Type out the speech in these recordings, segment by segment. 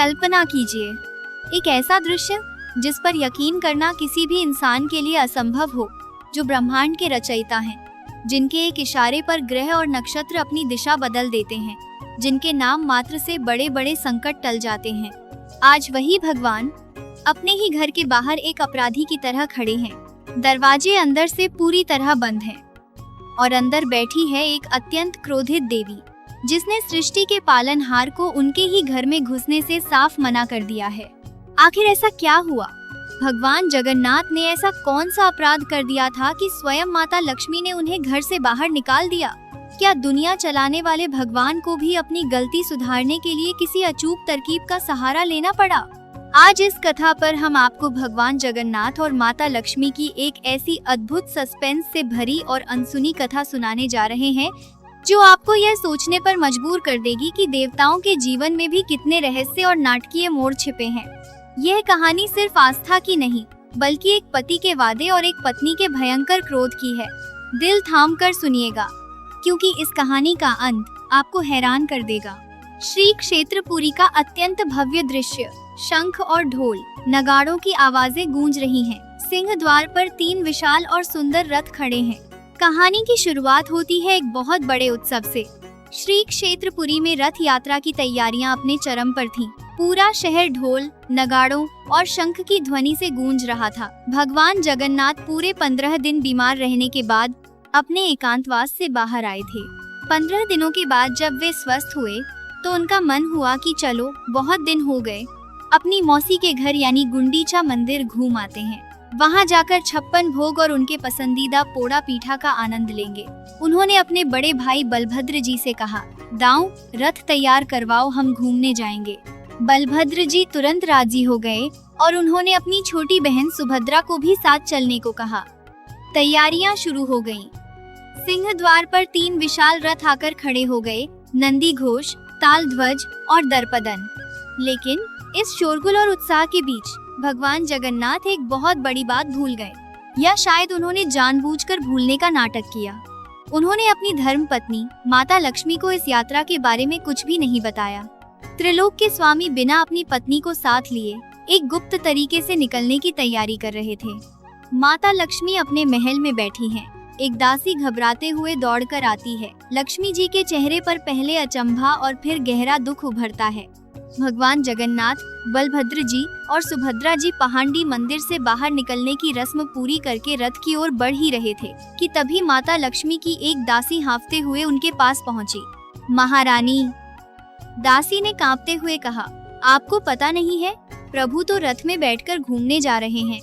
कल्पना कीजिए, एक ऐसा दृश्य जिस पर यकीन करना किसी भी इंसान के लिए असंभव हो, जो ब्रह्मांड के रचयिता हैं, जिनके एक इशारे पर ग्रह और नक्षत्र अपनी दिशा बदल देते हैं, जिनके नाम मात्र से बड़े बड़े संकट टल जाते हैं। आज वही भगवान अपने ही घर के बाहर एक अपराधी की तरह खड़े हैं। दरवाजे अंदर से पूरी तरह बंद हैं और अंदर बैठी है एक अत्यंत क्रोधित देवी, जिसने सृष्टि के पालनहार को उनके ही घर में घुसने से साफ मना कर दिया है। आखिर ऐसा क्या हुआ? भगवान जगन्नाथ ने ऐसा कौन सा अपराध कर दिया था कि स्वयं माता लक्ष्मी ने उन्हें घर से बाहर निकाल दिया? क्या दुनिया चलाने वाले भगवान को भी अपनी गलती सुधारने के लिए किसी अचूक तरकीब का सहारा लेना पड़ा? आज इस कथा पर हम आपको भगवान जगन्नाथ और माता लक्ष्मी की एक ऐसी अद्भुत सस्पेंस से भरी और अनसुनी कथा सुनाने जा रहे हैं, जो आपको यह सोचने पर मजबूर कर देगी कि देवताओं के जीवन में भी कितने रहस्य और नाटकीय मोड़ छिपे हैं। यह कहानी सिर्फ आस्था की नहीं, बल्कि एक पति के वादे और एक पत्नी के भयंकर क्रोध की है। दिल थाम कर सुनिएगा, क्योंकि इस कहानी का अंत आपको हैरान कर देगा। श्री क्षेत्रपुरी का अत्यंत भव्य दृश्य, शंख और ढोल नगाड़ों की आवाजें गूंज रही हैं। सिंह द्वार पर 3 विशाल और सुंदर रथ खड़े हैं। कहानी की शुरुआत होती है एक बहुत बड़े उत्सव से। श्री क्षेत्रपुरी में रथ यात्रा की तैयारियां अपने चरम पर थीं। पूरा शहर ढोल, नगाड़ों और शंख की ध्वनि से गूंज रहा था। भगवान जगन्नाथ पूरे 15 दिन बीमार रहने के बाद अपने एकांतवास से बाहर आए थे। 15 दिनों के बाद जब वे स्वस्थ हुए तो उनका मन हुआ कि चलो, बहुत दिन हो गए, अपनी मौसी के घर यानी गुंडीचा मंदिर घूम आते हैं। वहां जाकर 56 भोग और उनके पसंदीदा पोड़ा पीठा का आनंद लेंगे। उन्होंने अपने बड़े भाई बलभद्र जी से कहा, दाऊ, रथ तैयार करवाओ, हम घूमने जाएंगे। बलभद्र जी तुरंत राजी हो गए और उन्होंने अपनी छोटी बहन सुभद्रा को भी साथ चलने को कहा। तैयारियां शुरू हो गईं। सिंह द्वार पर 3 विशाल रथ आकर खड़े हो गए, नंदी घोष, ताल ध्वज और दर्पदन। लेकिन इस शोरगुल और उत्साह के बीच भगवान जगन्नाथ एक बहुत बड़ी बात भूल गए, या शायद उन्होंने जानबूझकर भूलने का नाटक किया। उन्होंने अपनी धर्म पत्नी माता लक्ष्मी को इस यात्रा के बारे में कुछ भी नहीं बताया। त्रिलोक के स्वामी बिना अपनी पत्नी को साथ लिए एक गुप्त तरीके से निकलने की तैयारी कर रहे थे। माता लक्ष्मी अपने महल में बैठी हैं। एक दासी घबराते हुए दौड़कर आती है। लक्ष्मी जी के चेहरे पर पहले अचंभा और फिर गहरा दुख उभरता है। भगवान जगन्नाथ, बलभद्र जी और सुभद्रा जी पहांडी मंदिर से बाहर निकलने की रस्म पूरी करके रथ की ओर बढ़ ही रहे थे कि तभी माता लक्ष्मी की एक दासी हांफते हुए उनके पास पहुंची। महारानी, दासी ने कांपते हुए कहा, आपको पता नहीं है, प्रभु तो रथ में बैठकर घूमने जा रहे हैं।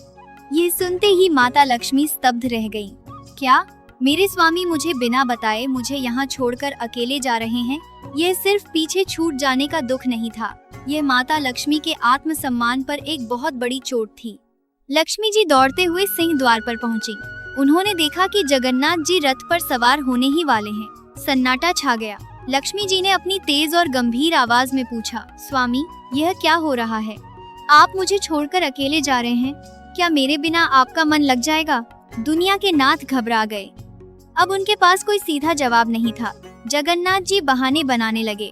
यह सुनते ही माता लक्ष्मी स्तब्ध रह गईं। क्या मेरे स्वामी मुझे बिना बताए मुझे यहाँ छोड़कर अकेले जा रहे हैं? यह सिर्फ पीछे छूट जाने का दुख नहीं था, यह माता लक्ष्मी के आत्मसम्मान पर एक बहुत बड़ी चोट थी। लक्ष्मी जी दौड़ते हुए सिंह द्वार पर पहुंची। उन्होंने देखा कि जगन्नाथ जी रथ पर सवार होने ही वाले हैं। सन्नाटा छा गया। लक्ष्मी जी ने अपनी तेज और गंभीर आवाज में पूछा, स्वामी, यह क्या हो रहा है? आप मुझे छोड़कर अकेले जा रहे हैं? क्या मेरे बिना आपका मन लग जाएगा? दुनिया के नाथ घबरा गए। अब उनके पास कोई सीधा जवाब नहीं था। जगन्नाथ जी बहाने बनाने लगे।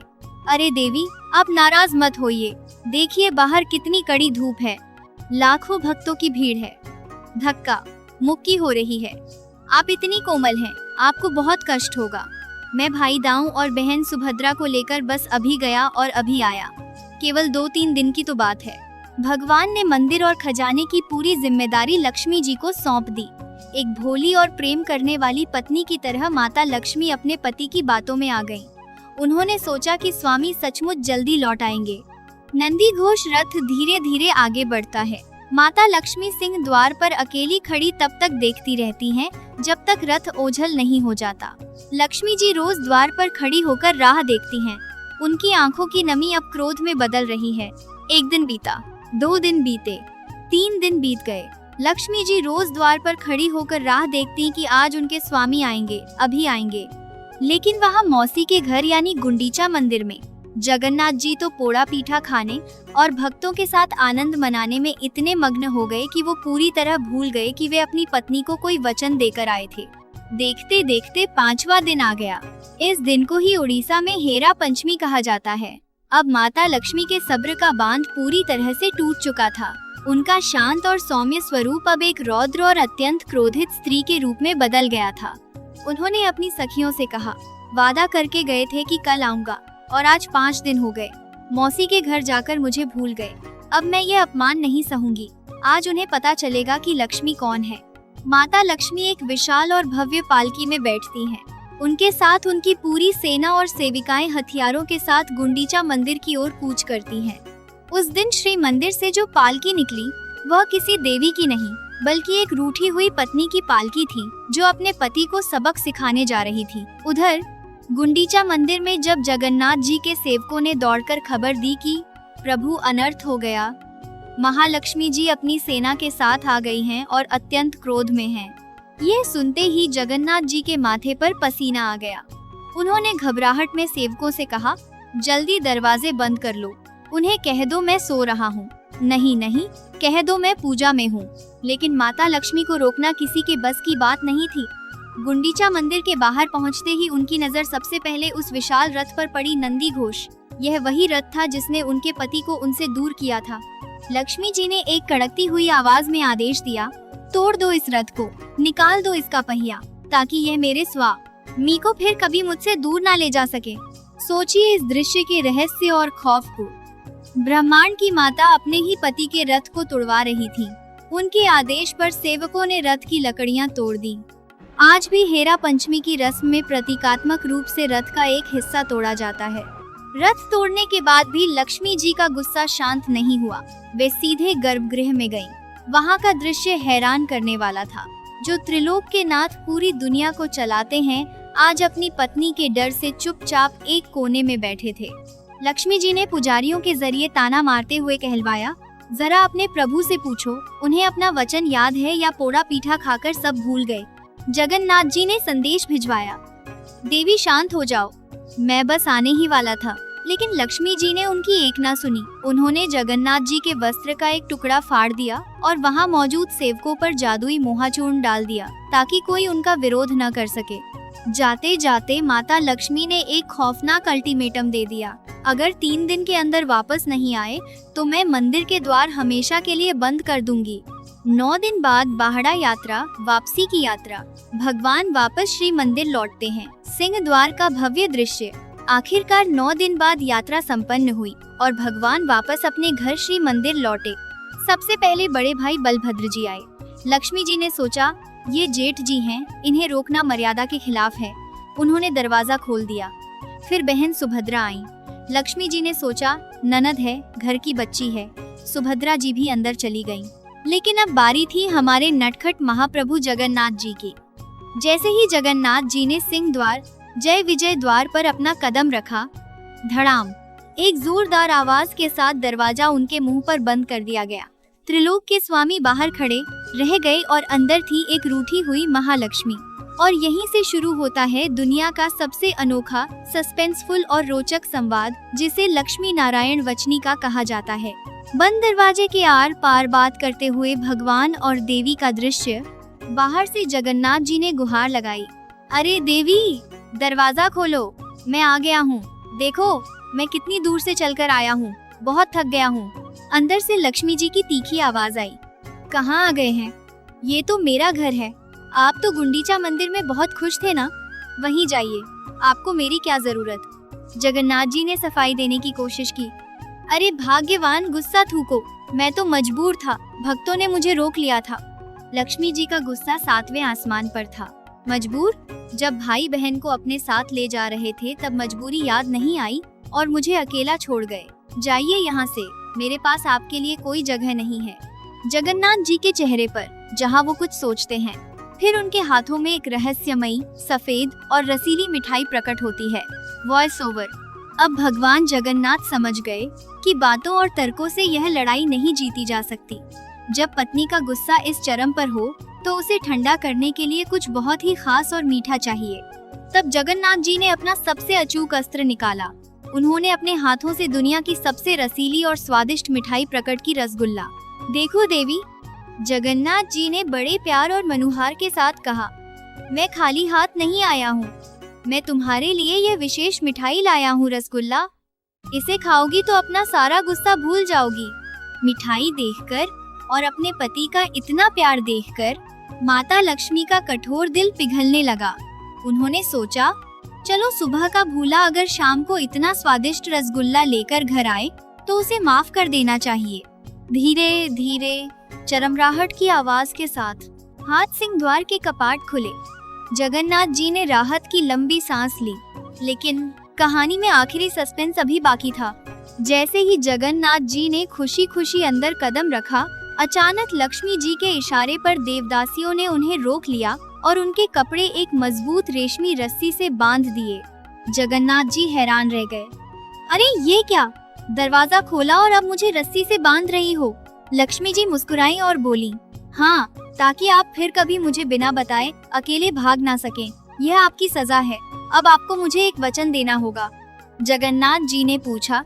अरे देवी, आप नाराज मत होइए। देखिए बाहर कितनी कड़ी धूप है, लाखों भक्तों की भीड़ है, धक्का मुक्की हो रही है। आप इतनी कोमल हैं, आपको बहुत कष्ट होगा। मैं भाई दाऊ और बहन सुभद्रा को लेकर बस अभी गया और अभी आया। केवल 2-3 दिन की तो बात है। भगवान ने मंदिर और खजाने की पूरी जिम्मेदारी लक्ष्मी जी को सौंप दी। एक भोली और प्रेम करने वाली पत्नी की तरह माता लक्ष्मी अपने पति की बातों में आ गईं। उन्होंने सोचा कि स्वामी सचमुच जल्दी लौट आएंगे। नंदी घोष रथ धीरे धीरे आगे बढ़ता है। माता लक्ष्मी सिंह द्वार पर अकेली खड़ी तब तक देखती रहती हैं जब तक रथ ओझल नहीं हो जाता। लक्ष्मी जी रोज द्वार पर खड़ी होकर राह देखती हैं। उनकी आंखों की नमी अब क्रोध में बदल रही है। 1 दिन बीता, 2 दिन बीते, 3 दिन बीत गए। लक्ष्मी जी रोज द्वार पर खड़ी होकर राह देखती कि आज उनके स्वामी आएंगे, अभी आएंगे। लेकिन वहाँ मौसी के घर यानी गुंडीचा मंदिर में जगन्नाथ जी तो पोड़ा पीठा खाने और भक्तों के साथ आनंद मनाने में इतने मग्न हो गए कि वो पूरी तरह भूल गए कि वे अपनी पत्नी को कोई वचन देकर आए थे। देखते देखते 5वां दिन आ गया। इस दिन को ही उड़ीसा में हेरा पंचमी कहा जाता है। अब माता लक्ष्मी के सब्र का बांध पूरी तरह से टूट चुका था। उनका शांत और सौम्य स्वरूप अब एक रौद्र और अत्यंत क्रोधित स्त्री के रूप में बदल गया था। उन्होंने अपनी सखियों से कहा, वादा करके गए थे कि कल आऊंगा और आज 5 दिन हो गए। मौसी के घर जाकर मुझे भूल गए। अब मैं ये अपमान नहीं सहूंगी। आज उन्हें पता चलेगा कि लक्ष्मी कौन है। माता लक्ष्मी एक विशाल और भव्य पालकी में बैठती हैं। उनके साथ उनकी पूरी सेना और सेविकाएं हथियारों के साथ गुंडीचा मंदिर की ओर कूच करती हैं। उस दिन श्री मंदिर से जो पालकी निकली वह किसी देवी की नहीं बल्कि एक रूठी हुई पत्नी की पालकी थी जो अपने पति को सबक सिखाने जा रही थी। उधर गुंडीचा मंदिर में जब जगन्नाथ जी के सेवकों ने दौड़कर खबर दी कि प्रभु अनर्थ हो गया, महालक्ष्मी जी अपनी सेना के साथ आ गई हैं और अत्यंत क्रोध में हैं। ये सुनते ही जगन्नाथ जी के माथे पर पसीना आ गया। उन्होंने घबराहट में सेवकों से कहा, जल्दी दरवाजे बंद कर लो। उन्हें कह दो मैं सो रहा हूँ। नहीं नहीं, कह दो मैं पूजा में हूँ। लेकिन माता लक्ष्मी को रोकना किसी के बस की बात नहीं थी। गुंडीचा मंदिर के बाहर पहुँचते ही उनकी नजर सबसे पहले उस विशाल रथ पर पड़ी। नंदी घोष, यह वही रथ था जिसने उनके पति को उनसे दूर किया था। लक्ष्मी जी ने एक कड़कती हुई आवाज में आदेश दिया, तोड़ दो इस रथ को, निकाल दो इसका पहिया, ताकि यह मेरे स्वामी को फिर कभी मुझसे दूर ना ले जा सके। सोचिए इस दृश्य के रहस्य और खौफ को। ब्रह्मांड की माता अपने ही पति के रथ को तोड़वा रही थी। उनके आदेश पर सेवकों ने रथ की लकड़ियां तोड़ दी। आज भी हेरा पंचमी की रस्म में प्रतीकात्मक रूप से रथ का एक हिस्सा तोड़ा जाता है। रथ तोड़ने के बाद भी लक्ष्मी जी का गुस्सा शांत नहीं हुआ। वे सीधे गर्भगृह में गईं। वहाँ का दृश्य हैरान करने वाला था। जो त्रिलोक के नाथ पूरी दुनिया को चलाते हैं, आज अपनी पत्नी के डर से चुपचाप एक कोने में बैठे थे। लक्ष्मी जी ने पुजारियों के जरिए ताना मारते हुए कहलवाया, जरा अपने प्रभु से पूछो, उन्हें अपना वचन याद है या पोड़ा पीठा खाकर सब भूल गए। जगन्नाथ जी ने संदेश भिजवाया, देवी शांत हो जाओ, मैं बस आने ही वाला था। लेकिन लक्ष्मी जी ने उनकी एक ना सुनी। उन्होंने जगन्नाथ जी के वस्त्र का एक टुकड़ा फाड़ दिया और वहाँ मौजूद सेवकों पर जादुई मोहाचूर्ण डाल दिया ताकि कोई उनका विरोध न कर सके। जाते जाते माता लक्ष्मी ने एक खौफनाक अल्टीमेटम दे दिया, अगर 3 दिन के अंदर वापस नहीं आए तो मैं मंदिर के द्वार हमेशा के लिए बंद कर दूंगी। 9 दिन बाद बाहड़ा यात्रा, वापसी की यात्रा। भगवान वापस श्री मंदिर लौटते हैं। सिंह द्वार का भव्य दृश्य। आखिरकार 9 दिन बाद यात्रा संपन्न हुई और भगवान वापस अपने घर श्री मंदिर लौटे। सबसे पहले बड़े भाई बलभद्र जी आए। लक्ष्मी जी ने सोचा, ये जेठ जी हैं, इन्हें रोकना मर्यादा के खिलाफ है। उन्होंने दरवाजा खोल दिया। फिर बहन सुभद्रा आई। लक्ष्मी जी ने सोचा, ननद है, घर की बच्ची है। सुभद्रा जी भी अंदर चली गईं। लेकिन अब बारी थी हमारे नटखट महाप्रभु जगन्नाथ जी की। जैसे ही जगन्नाथ जी ने सिंह द्वार, जय विजय द्वार पर अपना कदम रखा, धड़ाम, एक जोरदार आवाज के साथ दरवाजा उनके मुंह पर बंद कर दिया गया। त्रिलोक के स्वामी बाहर खड़े रह गए और अंदर थी एक रूठी हुई महालक्ष्मी। और यहीं से शुरू होता है दुनिया का सबसे अनोखा, सस्पेंसफुल और रोचक संवाद, जिसे लक्ष्मी नारायण वचनिका कहा जाता है। बंद दरवाजे के आर पार बात करते हुए भगवान और देवी का दृश्य। बाहर से जगन्नाथ जी ने गुहार लगाई, अरे देवी, दरवाजा खोलो, मैं आ गया हूँ। देखो मैं कितनी दूर से चलकर आया हूँ, बहुत थक गया हूँ। अंदर से लक्ष्मी जी की तीखी आवाज आई, कहाँ आ गए हैं? ये तो मेरा घर है। आप तो गुंडीचा मंदिर में बहुत खुश थे ना, वहीं जाइए, आपको मेरी क्या जरूरत। जगन्नाथ जी ने सफाई देने की कोशिश की। अरे भाग्यवान, गुस्सा थूको, मैं तो मजबूर था, भक्तों ने मुझे रोक लिया था। लक्ष्मी जी का गुस्सा 7वें आसमान पर था। मजबूर? जब भाई बहन को अपने साथ ले जा रहे थे तब मजबूरी याद नहीं आई और मुझे अकेला छोड़ गए। जाइए यहाँ से, मेरे पास आपके लिए कोई जगह नहीं है। जगन्नाथ जी के चेहरे पर जहाँ वो कुछ सोचते हैं, फिर उनके हाथों में एक रहस्यमयी, सफेद और रसीली मिठाई प्रकट होती है। Voice over. अब भगवान जगन्नाथ समझ गए कि बातों और तर्कों से यह लड़ाई नहीं जीती जा सकती। जब पत्नी का गुस्सा इस चरम पर हो तो उसे ठंडा करने के लिए कुछ बहुत ही खास और मीठा चाहिए। तब जगन्नाथ जी ने अपना सबसे अचूक अस्त्र निकाला। उन्होंने अपने हाथों से दुनिया की सबसे रसीली और स्वादिष्ट मिठाई प्रकट की, रसगुल्ला। देखो देवी, जगन्नाथ जी ने बड़े प्यार और मनुहार के साथ कहा, मैं खाली हाथ नहीं आया हूँ, मैं तुम्हारे लिए यह विशेष मिठाई लाया हूँ, रसगुल्ला। इसे खाओगी तो अपना सारा गुस्सा भूल जाओगी। मिठाई देखकर और अपने पति का इतना प्यार देखकर माता लक्ष्मी का कठोर दिल पिघलने लगा। उन्होंने सोचा, चलो सुबह का भूला अगर शाम को इतना स्वादिष्ट रसगुल्ला लेकर घर आए तो उसे माफ कर देना चाहिए। धीरे धीरे चरमराहट की आवाज के साथ हाथ सिंह द्वार के कपाट खुले। जगन्नाथ जी ने राहत की लंबी सांस ली, लेकिन कहानी में आखिरी सस्पेंस अभी बाकी था। जैसे ही जगन्नाथ जी ने खुशी खुशी अंदर कदम रखा, अचानक लक्ष्मी जी के इशारे पर देवदासियों ने उन्हें रोक लिया और उनके कपड़े एक मजबूत रेशमी रस्सी से बांध दिए। जगन्नाथ जी हैरान रह गए। अरे ये क्या? दरवाजा खोला और अब मुझे रस्सी से बांध रही हो? लक्ष्मी जी मुस्कुराई और बोली, हाँ, ताकि आप फिर कभी मुझे बिना बताए अकेले भाग ना सकें। यह आपकी सजा है। अब आपको मुझे एक वचन देना होगा। जगन्नाथ जी ने पूछा,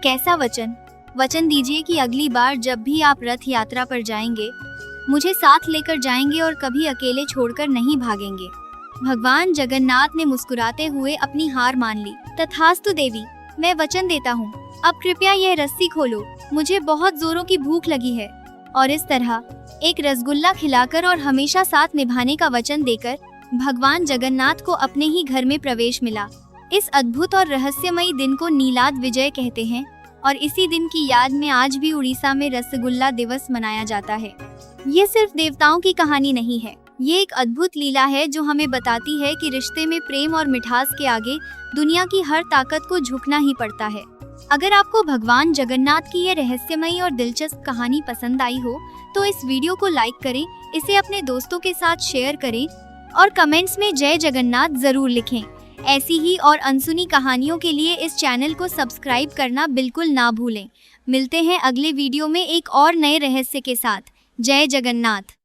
कैसा वचन? वचन दीजिए कि अगली बार जब भी आप रथ यात्रा पर जाएंगे, मुझे साथ लेकर जाएंगे और कभी अकेले छोड़कर नहीं भागेंगे। भगवान जगन्नाथ ने मुस्कुराते हुए अपनी हार मान ली। तथास्तु देवी, मैं वचन देता हूँ। अब कृपया यह रस्सी खोलो, मुझे बहुत जोरों की भूख लगी है। और इस तरह एक रसगुल्ला खिलाकर और हमेशा साथ निभाने का वचन देकर भगवान जगन्नाथ को अपने ही घर में प्रवेश मिला। इस अद्भुत और रहस्यमयी दिन को नीलाद विजय कहते हैं और इसी दिन की याद में आज भी उड़ीसा में रसगुल्ला दिवस मनाया जाता है। ये सिर्फ देवताओं की कहानी नहीं है, ये एक अद्भुत लीला है जो हमें बताती है कि रिश्ते में प्रेम और मिठास के आगे दुनिया की हर ताकत को झुकना ही पड़ता है। अगर आपको भगवान जगन्नाथ की ये रहस्यमयी और दिलचस्प कहानी पसंद आई हो तो इस वीडियो को लाइक करें, इसे अपने दोस्तों के साथ शेयर करें और कमेंट्स में जय जगन्नाथ जरूर लिखें। ऐसी ही और अनसुनी कहानियों के लिए इस चैनल को सब्सक्राइब करना बिल्कुल ना भूलें। मिलते हैं अगले वीडियो में एक और नए रहस्य के साथ। जय जगन्नाथ।